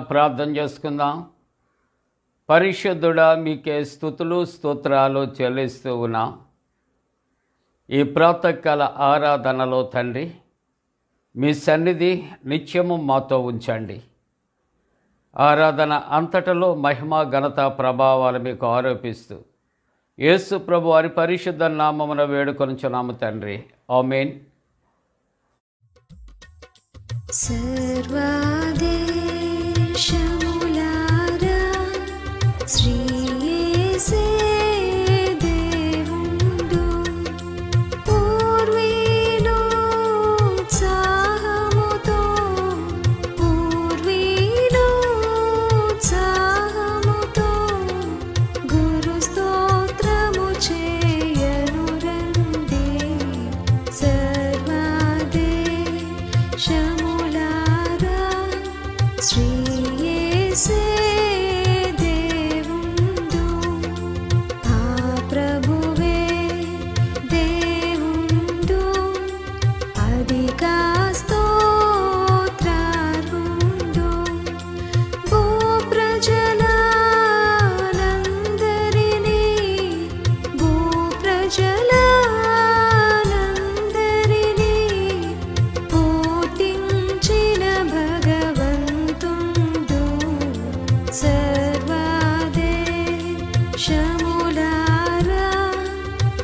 ప్రార్థన చేసుకుందాం. పరిశుద్ధుడా, మీకే స్తుతులు స్తోత్రాలు చెల్లిస్తూ ఉన్నాం. ఈ ప్రాతకాల ఆరాధనలో తండ్రి, మీ సన్నిధి నిత్యము మాతో ఉంచండి. ఆరాధన అంతటలో మహిమ ఘనత ప్రభావాలు మీకు ఆరోపిస్తూ యేసు ప్రభు వారి పరిశుద్ధ నామమున వేడుకొనుచున్నాము తండ్రి. ఆమేన్. సర్వదేశములారా శ్రీ యేసే దేవుండు, పూర్వీలు ఉత్సాహముతో గురు స్తోత్రము చేయను రండి. సర్వదేశములారా శ్రీ యేసే దేవుండు, ఆ ప్రభువే దేవుండు, అధిక స్తోత్రార్హుండు. భూప్రజలందరినీ పుట్టించిన భగవంతుడు, సర్వదేశములారా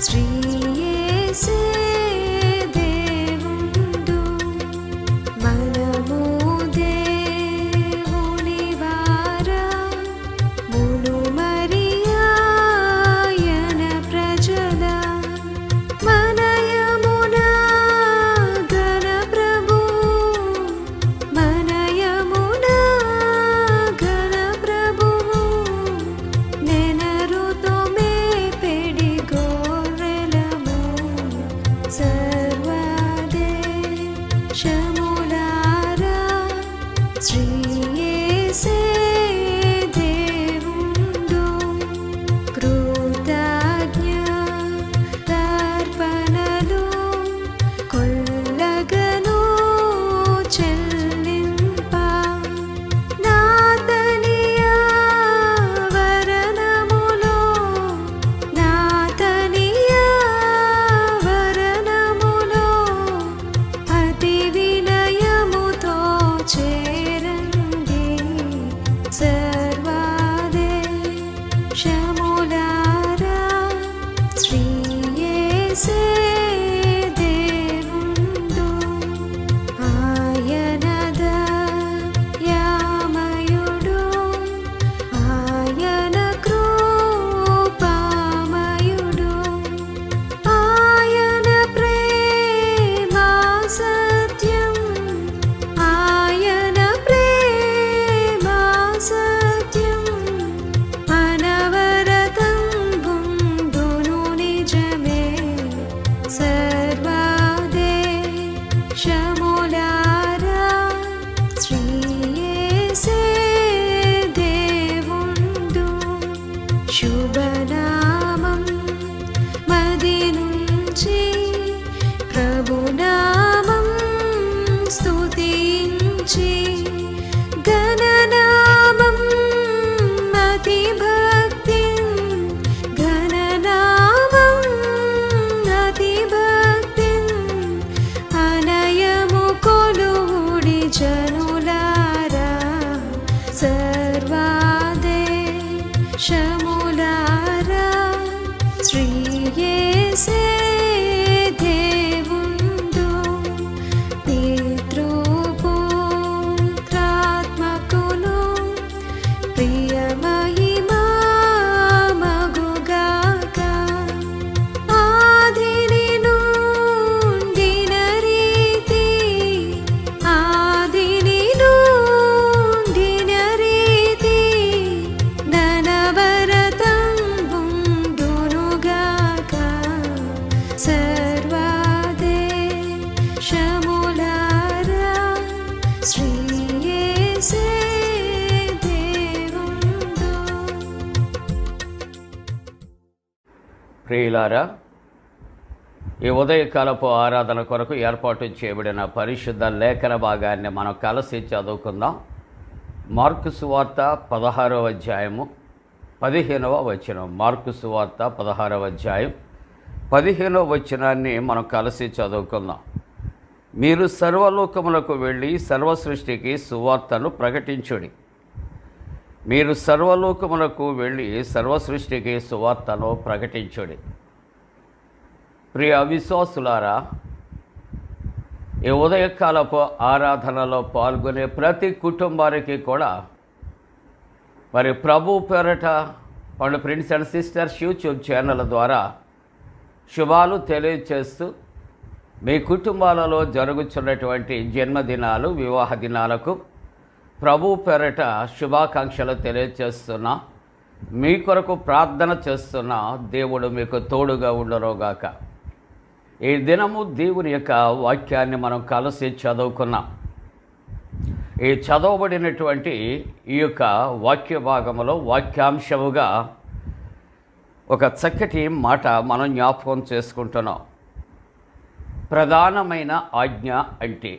శ్రీ యేసే దేవుండు. మనము దేవుని వారమును, మరియాయన ప్రజల మనయమున ఘన ప్రభువు, మనయమున ఘన ప్రభువు, నెనరుతో మేపెడి గొర్రెలము. సర్వదేశములారా శ్రీ యేసే దేవుండు, కృతజ్ఞతార్పణలు కొల్లగను చెల్లింప, నాతనియ వరణములో అతి వినయముతో చేరండి. సర్వదేశములారా శ్రీ యేసే దేవుండు, ఆయన దయామయుడు, ఆయన కృపామయుడు, ఆయన ప్రేమ సత్యం, ఆయన ప్రేమ సత్యం, అనవరతం గుండును నిజమే. సర్వదేశములారా శ్రీ యేసే దేవుండు, శుభనామం మది నుంచి ప్రభునామం స్తుతించి, గణనామం అతి భక్తి, గణనామం అతి భక్తి, అనయము కొలువుడి జనులారా. సర్వదేశములారా శ్రీ యేసే దేవుండు, పితృపుత్రాత్మకును ప్రియమహిమా మగుగాక. ఆదిని నుండిన రీతి, ఆదిని నుండిన రీతి, ననవరతం ఉండునుగాక. సర్వదేశములారా శ్రీ యేసే దేవుండు. ప్రియులారా, ఈ ఉదయకాలపు ఆరాధన కొరకు ఏర్పాటు చేయబడిన పరిశుద్ధ లేఖన భాగాన్ని మనం కలిసి చదువుకుందాం. మార్కు సువార్త 16వ అధ్యాయము 15వ వచనం. మార్కు సువార్త 16వ అధ్యాయం 15వ వచనాన్ని మనం కలిసి చదువుకుందాం. మీరు సర్వలోకములకు వెళ్ళి సర్వ సృష్టికి సువార్తను ప్రకటించుడి. మీరు సర్వలోకములకు వెళ్ళి సర్వ సృష్టికి సువార్తను ప్రకటించుడి. ప్రియ విశ్వాసులారా, ఈ ఉదయకాలపు ఆరాధనలో పాల్గొనే ప్రతి కుటుంబానికి కూడా మరి ప్రభు పేరట వాళ్ళు friends and sisters YouTube channel ద్వారా శుభాలు తెలియచేస్తూ మీ కుటుంబాలలో జరుగుతున్నటువంటి జన్మదినాలు, వివాహ దినాలకు ప్రభు పేరట శుభాకాంక్షలు తెలియచేస్తున్నా. మీ కొరకు ప్రార్థన చేస్తున్నా. దేవుడు మీకు తోడుగా ఉండరోగాక. ఈ దినము దేవుని యొక్క వాక్యాన్ని మనం కలిసి చదువుకున్నాం. ఈ చదవబడినటువంటి ఈ యొక్క వాక్య భాగంలో వాక్యాంశముగా ఒక చక్కటి మాట మనం జ్ఞాపకం చేసుకుంటున్నాం. ప్రధానమైన ఆజ్ఞ అంటే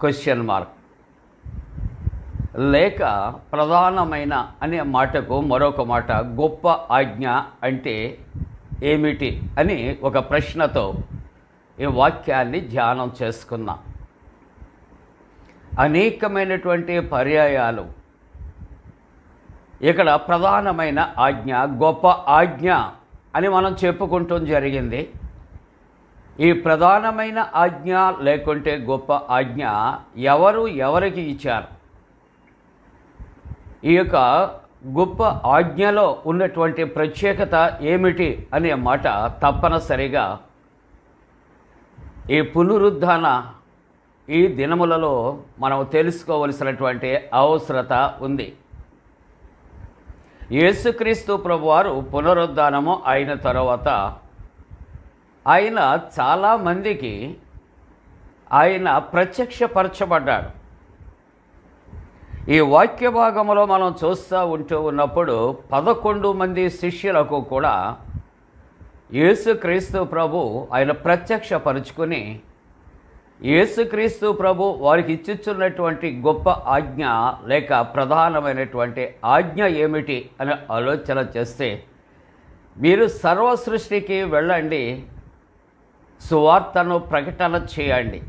క్వశ్చన్ మార్క్, లేక ప్రధానమైన అనే మాటకు మరొక మాట గొప్ప ఆజ్ఞ అంటే ఏమిటి అని ఒక ప్రశ్నతో ఈ వాక్యాన్ని ధ్యానం చేసుకున్నాం. అనేకమైనటువంటి పర్యాయాలు ఇక్కడ ప్రధానమైన ఆజ్ఞ, గొప్ప ఆజ్ఞ అని మనం చెప్పుకుంటూ జరిగింది. ఈ ప్రధానమైన ఆజ్ఞ లేకుంటే గొప్ప ఆజ్ఞ ఎవరికి ఇచ్చారు? ఈ యొక్క గొప్ప ఆజ్ఞలో ఉన్నటువంటి ప్రత్యేకత ఏమిటి అనే మాట తప్పనిసరిగా ఈ పునరుద్ధాన ఈ దినములలో మనం తెలుసుకోవలసినటువంటి అవసరత ఉంది. యేసుక్రీస్తు ప్రభువారు పునరుద్ధానము అయిన తర్వాత ఆయన చాలామందికి ఆయన ప్రత్యక్షపరచబడ్డాడు. ఈ వాక్య భాగంలో మనం చూస్తూ ఉన్నప్పుడు 11 మంది శిష్యులకు కూడా యేసుక్రీస్తు ప్రభు ఆయన ప్రత్యక్షపరుచుకుని యేసుక్రీస్తు ప్రభు వారికి ఇచ్చిస్తున్నటువంటి గొప్ప ఆజ్ఞ లేక ప్రధానమైనటువంటి ఆజ్ఞ ఏమిటి అని ఆలోచన చేస్తే, మీరు సర్వ సృష్టికి వెళ్ళండి, సువార్తను ప్రకటన చేయండి.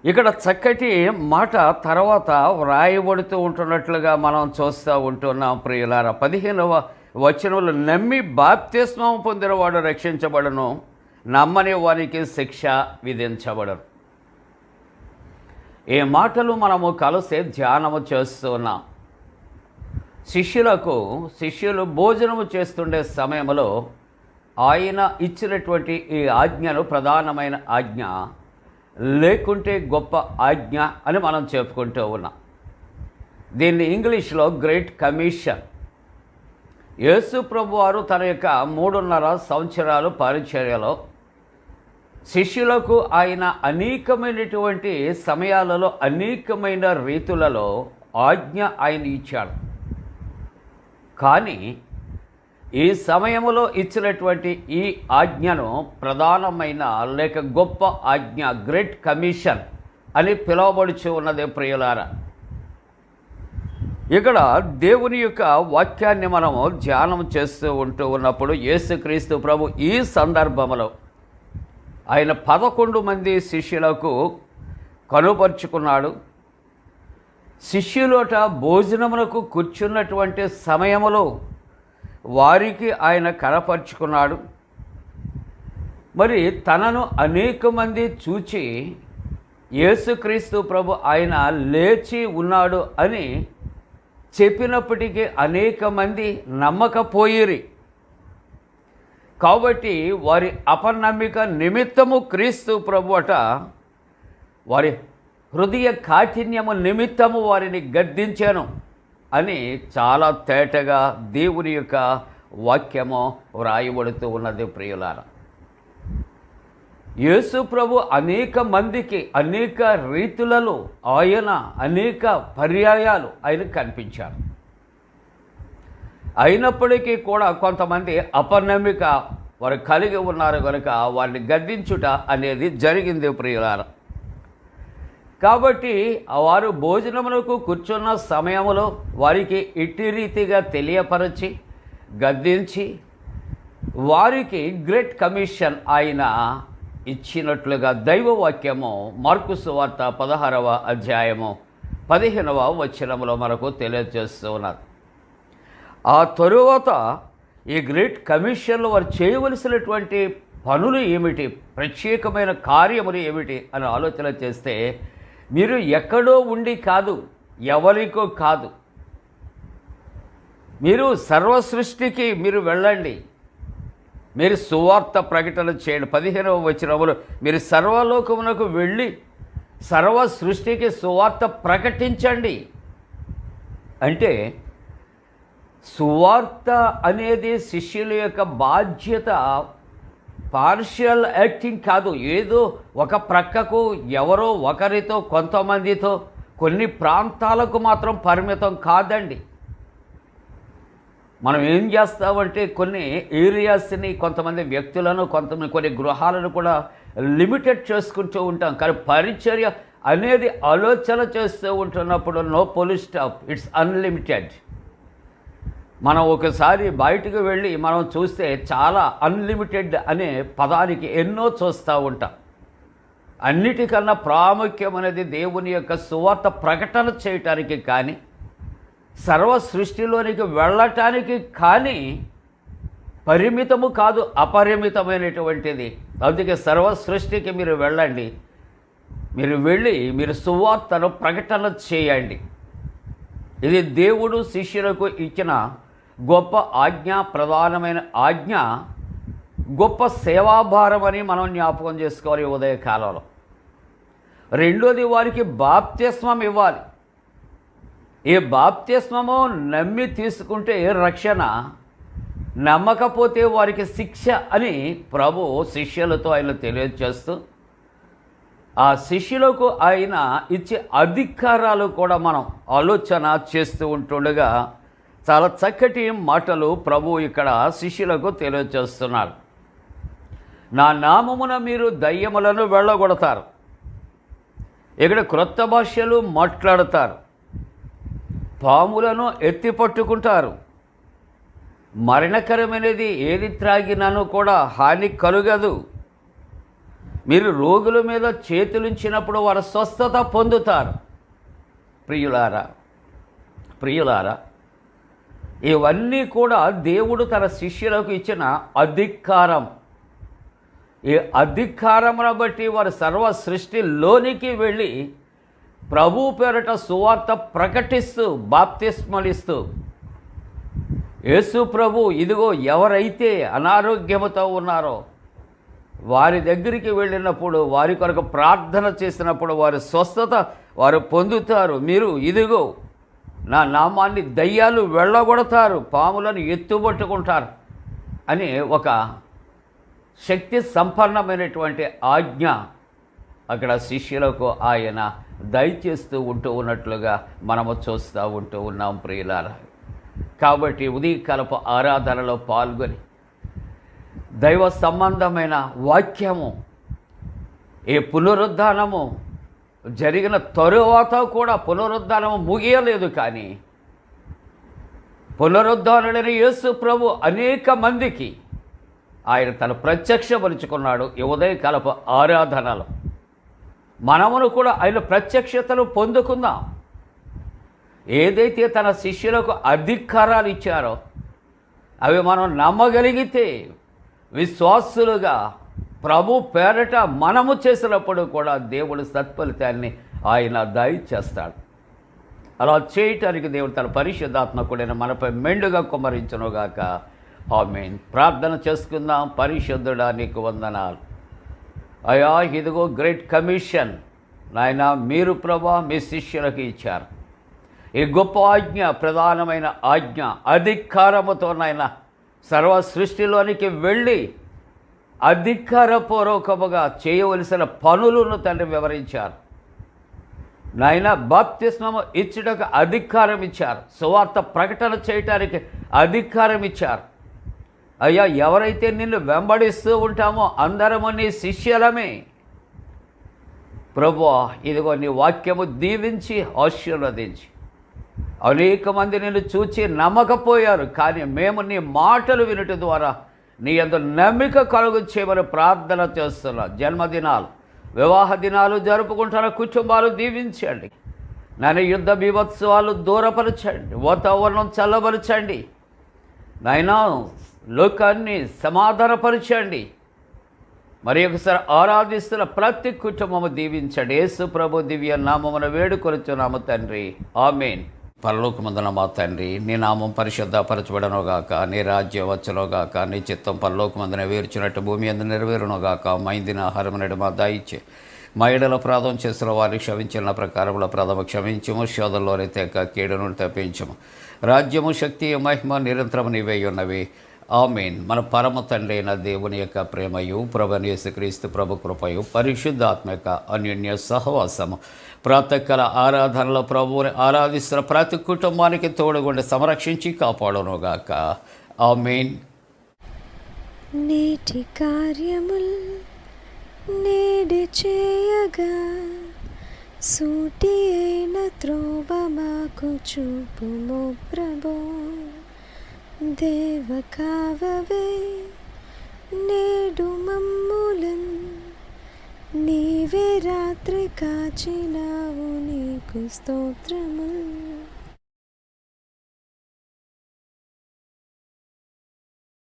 ఇక్కడ చక్కటి మాట తర్వాత వ్రాయబడుతూ ఉంటున్నట్లుగా మనం చూస్తూ ఉంటున్నాం. ప్రియులారా, 15వ వచనంలో నమ్మి బాప్తిస్మం పొందినవాడు రక్షించబడును, నమ్మని వారికి శిక్ష విధించబడను. ఈ మాటలు మనము కలిసి ధ్యానము చేస్తున్నాం. శిష్యులు భోజనము చేస్తుండే సమయంలో ఆయన ఇచ్చినటువంటి ఈ ఆజ్ఞను ప్రధానమైన ఆజ్ఞ లేకుంటే గొప్ప ఆజ్ఞ అని మనం చెప్పుకుంటూ ఉన్నాం. దీన్ని ఇంగ్లీష్లో గ్రేట్ కమిషన్. యేసు ప్రభు వారు తన యొక్క 3.5 సంవత్సరాలు పరిచర్యలో శిష్యులకు ఆయన అనేకమైనటువంటి సమయాలలో అనేకమైన రీతులలో ఆజ్ఞ ఆయన ఇచ్చాడు. కానీ ఈ సమయంలో ఇచ్చినటువంటి ఈ ఆజ్ఞను ప్రధానమైన లేక గొప్ప ఆజ్ఞ, గ్రేట్ కమిషన్ అని పిలువబడుచు ఉన్నదే ప్రియులారా. ఇక్కడ దేవుని యొక్క వాక్యాన్ని మనము ధ్యానం చేస్తూ ఉన్నప్పుడు యేసుక్రీస్తు ప్రభు ఈ సందర్భంలో ఆయన 11 మంది శిష్యులకు కనుపరుచుకున్నాడు. శిష్యులట భోజనమునకు కూర్చున్నటువంటి సమయంలో వారికి ఆయన కనపరుచుకున్నాడు. మరి తనను అనేక మంది చూచి యేసుక్రీస్తు ప్రభు ఆయన లేచి ఉన్నాడు అని చెప్పినప్పటికీ అనేక మంది నమ్మకపోయిరి. కాబట్టి వారి అపనమ్మిక నిమిత్తము క్రీస్తు ప్రభు అట వారి హృదయ కాఠిన్యము నిమిత్తము వారిని గద్దించాను అని చాలా తేటగా దేవుని యొక్క వాక్యము వ్రాయబడుతూ ఉన్నది ప్రియులారా. యేసు ప్రభు అనేక మందికి అనేక రీతులలో ఆయన అనేక పర్యాయాలు ఆయన కనిపించారు. అయినప్పటికీ కూడా కొంతమంది అపనమ్మిక వారు కలిగి ఉన్నారు కనుక వారిని గద్దించుట అనేది జరిగింది ప్రియులారా. కాబట్టి వారు భోజనమునకు కూర్చున్న సమయంలో వారికి ఇట్టి రీతిగా తెలియపరచి గద్దించి వారికి గ్రేట్ కమిషన్ ఆయన ఇచ్చినట్లుగా దైవవాక్యము మార్కు సువార్త 16వ అధ్యాయము 15వ వచనములో మనకు తెలియజేస్తూ ఉన్నారు. ఆ తరువాత ఈ గ్రేట్ కమిషన్లో వారు చేయవలసినటువంటి పనులు ఏమిటి, ప్రత్యేకమైన కార్యములు ఏమిటి అని ఆలోచన చేస్తే, మీరు ఎక్కడో ఉండి కాదు, ఎవరికో కాదు, మీరు సర్వ సృష్టికి మీరు వెళ్ళండి, మీరు సువార్త ప్రకటన చేయండి. 15వ వచనములో మీరు సర్వలోకమునకు వెళ్ళి సర్వ సృష్టికి సువార్త ప్రకటించండి అంటే, సువార్త అనేది శిష్యుల యొక్క బాధ్యత. పార్షియల్ యాక్టింగ్ కాదు, ఏదో ఒక ప్రక్కకు ఎవరో ఒకరితో కొంతమందితో కొన్ని ప్రాంతాలకు మాత్రం పరిమితం కాదండి. మనం ఏం చేస్తామంటే కొన్ని ఏరియాస్ని, కొంతమంది వ్యక్తులను, కొన్ని గృహాలను కూడా లిమిటెడ్ చేసుకుంటూ ఉంటాం. కానీ పరిచర్య అనేది ఆలోచన చేస్తూ ఉంటున్నప్పుడు no police stop, it's unlimited. మనం ఒకసారి బయటకు వెళ్ళి మనం చూస్తే చాలా అన్లిమిటెడ్ అనే పదానికి ఎన్నో చూస్తూ ఉంటాం. అన్నిటికన్నా ప్రాముఖ్యమైనది దేవుని యొక్క సువార్త ప్రకటన చేయటానికి కానీ, సర్వ సృష్టిలోనికి వెళ్ళటానికి కానీ పరిమితము కాదు, అపరిమితమైనటువంటిది. అందుకే సర్వ సృష్టికి మీరు వెళ్ళండి, మీరు వెళ్ళి మీరు సువార్తను ప్రకటన చేయండి. ఇది దేవుడు శిష్యులకు ఇచ్చిన గొప్ప ఆజ్ఞ, ప్రధానమైన ఆజ్ఞ, గొప్ప సేవాభారం అని మనం జ్ఞాపకం చేసుకోవాలి ఉదయకాలంలో. రెండోది, వారికి బాప్తిస్మం ఇవ్వాలి. ఈ బాప్తిస్మము నమ్మి తీసుకుంటే రక్షణ, నమ్మకపోతే వారికి శిక్ష అని ప్రభు శిష్యులతో ఆయన తెలియజేస్తూ, ఆ శిష్యులకు ఆయన ఇచ్చే అధికారాలు కూడా మనం ఆలోచన చేస్తూ ఉంటుండగా చాలా చక్కటి మాటలు ప్రభు ఇక్కడ శిష్యులకు తెలియజేస్తున్నారు. నా నామమున మీరు దయ్యములను వెళ్ళగొడతారు, ఇక్కడ క్రొత్త భాషలు మాట్లాడతారు, పాములను ఎత్తి పట్టుకుంటారు, మరణకరమైనది ఏది త్రాగినాను కూడా హాని కలుగదు, మీరు రోగుల మీద చేతులుంచినప్పుడు వారు స్వస్థత పొందుతారు. ప్రియులారా, ఇవన్నీ కూడా దేవుడు తన శిష్యులకు ఇచ్చిన అధికారం. ఈ అధికారమును బట్టి వారు సర్వ సృష్టిలోనికి వెళ్ళి ప్రభు పేరట సువార్త ప్రకటిస్తూ బాప్తిస్మలిస్తూ, యేసు ప్రభు ఇదిగో ఎవరైతే అనారోగ్యముతో ఉన్నారో వారి దగ్గరికి వెళ్ళినప్పుడు, వారి కొరకు ప్రార్థన చేసినప్పుడు వారి స్వస్థత వారు పొందుతారు. మీరు ఇదిగో నా నామాన్ని దయ్యాలు వెళ్ళగొడతారు, పాములను ఎత్తుబట్టుకుంటారు అని ఒక శక్తి సంపన్నమైనటువంటి ఆజ్ఞ అక్కడ శిష్యులకు ఆయన దయచేస్తూ ఉన్నట్లుగా మనము చూస్తూ ఉన్నాం ప్రియులారా. కాబట్టి ఉదయకాలపు ఆరాధనలో పాల్గొని దైవ సంబంధమైన వాక్యము, ఈ పునరుద్ధానము జరిగిన తరువాత కూడా పునరుద్ధానము ముగియలేదు, కానీ పునరుద్ధానుడైన యేసు ప్రభు అనేక మందికి ఆయన తను ప్రత్యక్షపరుచుకున్నాడు. ఈ ఉదయకాలపు ఆరాధనలో మనమును కూడా ఆయన ప్రత్యక్షతను పొందుకుందాం. ఏదైతే తన శిష్యులకు అధికారాలు ఇచ్చారో అవి మనం నమ్మగలిగితే, విశ్వాసులుగా ప్రభు పేరట మనము చేసినప్పుడు కూడా దేవుడు సత్ఫలితాన్ని ఆయన దయచేస్తాడు. అలా చేయటానికి దేవుడు తన పరిశుద్ధాత్మ కూడా మనపై మెండుగా కుమ్మరించునుగాక. ఆమేన్. ప్రార్థన చేసుకుందాం. పరిశుద్ధుడా నీకు వందనాలు అయ్యా, ఇదిగో గ్రేట్ కమిషన్ నాయన మీరు ప్రభా మీ శిష్యులకు ఇచ్చారు. ఈ గొప్ప ఆజ్ఞ, ప్రధానమైన ఆజ్ఞ, అధికారముతో నాయన సర్వ సృష్టిలోనికి వెళ్ళి అధికారపూర్వకముగా చేయవలసిన పనులను తండ్రి వివరించారు. నాయన బాప్తిస్మము ఇచ్చుటకు అధికారం ఇచ్చారు, సువార్త ప్రకటన చేయటానికి అధికారం ఇచ్చారు. అయ్యా, ఎవరైతే నిన్ను వెంబడిస్తూ ఉంటామో అందరము నీ శిష్యులమే. ప్రభువా ఇదిగో నీ వాక్యము దీవించి ఆశీర్వదించి అనేక మంది నిన్ను చూచి నమ్మకపోయారు, కానీ మేము నీ మాటలు వినటం ద్వారా నీ యందు నమ్మిక కలుగు చేయమని ప్రార్థన చేస్తున్నాం. జన్మదినాలు, వివాహ దినాలు జరుపుకుంటున్న కుటుంబాలు దీవించండి. నాయన యుద్ధ బీభత్సవాలు దూరపరచండి, వాతావరణం చల్లబరచండి. నాయనా లోకాన్ని సమాధానపరచండి. మరి ఒకసారి ఆరాధిస్తున్న ప్రతి కుటుంబము దీవించండి. యేసు ప్రభు దివ్య నామమున వేడుకొనుచున్నాము తండ్రి, ఆమేన్. పరలోకమందున మా తండ్రి, నీ నామం పరిశుద్ధపరచబడనుగాక, నీ రాజ్యం వచ్చునుగాక, నీ చిత్తం పరలోకమందున వేర్చినట్టు భూమి అందు నెరవేరునుగాక. మా ఇందిన ఆహారం నేడు మా దయచే, మా ఎడల అపరాధం చేసిన వారిని క్షమించిన ప్రకారముల ప్రథమ క్షమించము, శోధంలోనే తెక కీడును తప్పించము. రాజ్యము, శక్తి, మహిమ నిరంతరము నీవే ఉన్నవి, ఆమేన్. మన పరమ తండ్రి అయిన దేవుని యొక్క ప్రేమయు, ప్రభువైన యేసుక్రీస్తు ప్రభు కృపయు, పరిశుద్ధాత్మక అన్యోన్య సహవాసము ప్రాతకాల ఆరాధనలో ప్రభువుని ఆరాధిస్తున్న ప్రతి కుటుంబానికి తోడుగుండి సంరక్షించి కాపాడునుగాక, ఆమేన్. నేటి కార్యముల్ నేడు చేయగా సూటి అయిన త్రోవ మాకు చూపుము ప్రభో. దేవ కావవే నేడు మమ్ములన్, నీవే రాత్రి కాచినావు, నీకు స్తోత్రముల్.